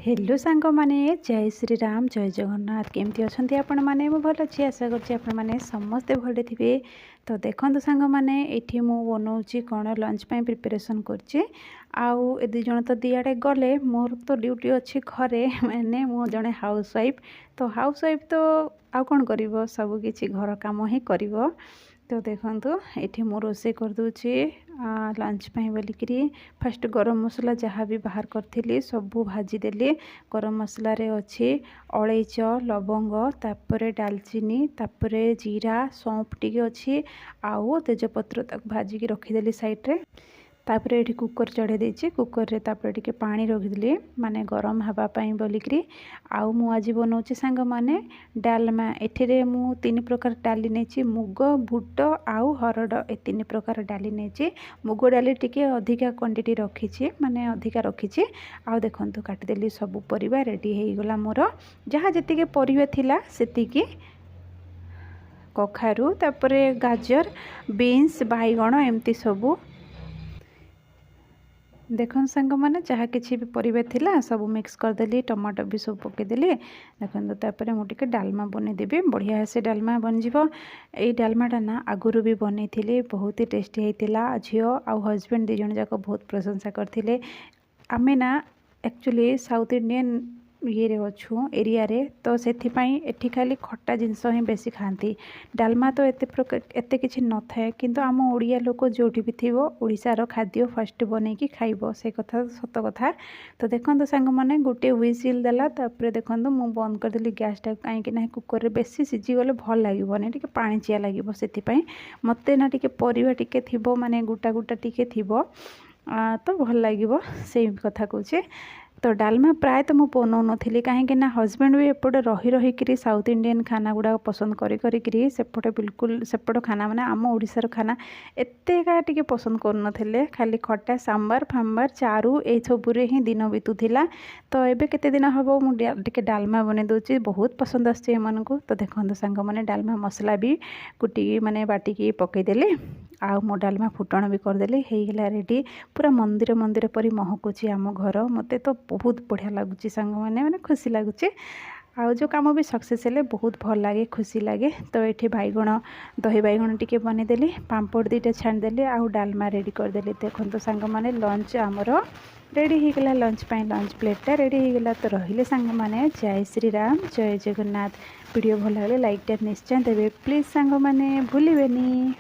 Hello सांग माने जय श्री राम जय जगन्नाथ केमती अच्छा आपण मैंने भल अच्छी आशा कर समस्ते भले थे। तो देखो सांग मैंने ये बनाऊँगी कौन लंच प्रिपरेशन कर जन तो दिआड़े गले मोर तो ड्यूटी अच्छी घरे मैंने मो जड़े हाउस वाइफ तो आउ कौन कर सबकि घर कम ही कर। तो देखो ये मु रोसे करदे लंच बोलिकी फास्ट गरम मसला जहाँ भी बाहर करी सबू भाजीदेली। गरम मसला रे अच्छी अलैच लवंग तापर डालचीनी तापर जीरा सौंफ टी अच्छी आउ तेजपत्र भाजिकी रखीदेली साइड्रे। तापर ये कुकर चढ़े देती कुकर रे तापर टिके पानी रखिदेली माने गरम हवापाई बोलिकी। आउ मु आज बनाऊँगी सांग माने डालमा। एठिरे मु 3 प्रकार डाली नहीं मुग बुट आउ हरड़ ए 3 प्रकार डाली नहीं। मुग डाली टिके अधिका क्वांटिटी रखी माने अधिका रखी। आउ देखंतु काटिदेली सब परिबा रेडी हो गला मोर जहाँ जी परिबा थिला सेतिकी कखारू तापर गाजर बीन्स बैगण एमती सबू देखो सांग मैंने जहाँ किसी भी परिबा थिला सब मिक्स करदेली टमाटो भी सब पकईदेली। देखो तापर मुझे डालमा बनईदेवी बढ़िया से डालमा बनज। ये डालमाटा ना आगुरी भी बनई बहुत ही टेस्टी होता। झील आउ हजबैंड दी जन जाक बहुत प्रशंसा करते। आमे ना एक्चुअली साउथ इंडियन ये अच्छू एरिया रे तो से एठी खाली खट्टा जिनस ही बेसी खाती। डालमा तो एते किसी न थाए किंतु आम ओडिया लोक जो भी थी ओडिशार खाद्य फास्ट बनईकी खाइब से कथा सत कथा। तो देखो सांग मैंने गोटे हुइसिल देला तापर देखो मु बंद करदेली गैस टाइप कहीं कुकर रे बेसी सीझीगले भल लगे टी पाणिचिया लगे से मत ना टी परिवा टी थी माने गोटा गोटा टी थी तो भल लगे से कथा कहूँ। तो डालमा प्राय तो मुझे बनाऊ नी कहीं हजबैंड भी एपटे रही रहीकि साउथ इंडियन खाना गुड़ा पसंद करी सेपटे बिल्कुल सेपट खाना माने आम ओडिशार खाना एतेका टिके पसंद कर खाली खट्टा सांबार फांबार चारू ये सबुरे ही दिन बीतुला। तो एबे केते दिन हम मुझे डालमा बने दूसरी बहुत पसंद आसचे एमानकु। तो देखो सांग मैंने डालमा मसला भी कुटी माने बाटिकी पकईदेली आउ मो डालमा फुटण भी करदेली हो गला रेडी पूरा मंदिर मंदिर परी महकुची आम घर मते तो बहुत बढ़िया लगुच सांग मैंने खुशी लगुच। आउ जो कम भी सक्सेस हेले बहुत भल लगे खुशी लगे। तो ये बैगण दही बैगण टी बनईदेली पांपड़ 2टा छाणीदेली आउ डालमा रेडी करदेली। देखो सांग मैंने लंच आमर रेडी हो गला लंच प्लेटा रेडी हो गला। तो रहिले सांग मैंने जय श्री राम जय जगन्नाथ। वीडियो भल लगे लाइक निश्चय देवे प्लीज सांग मैंने भूलें।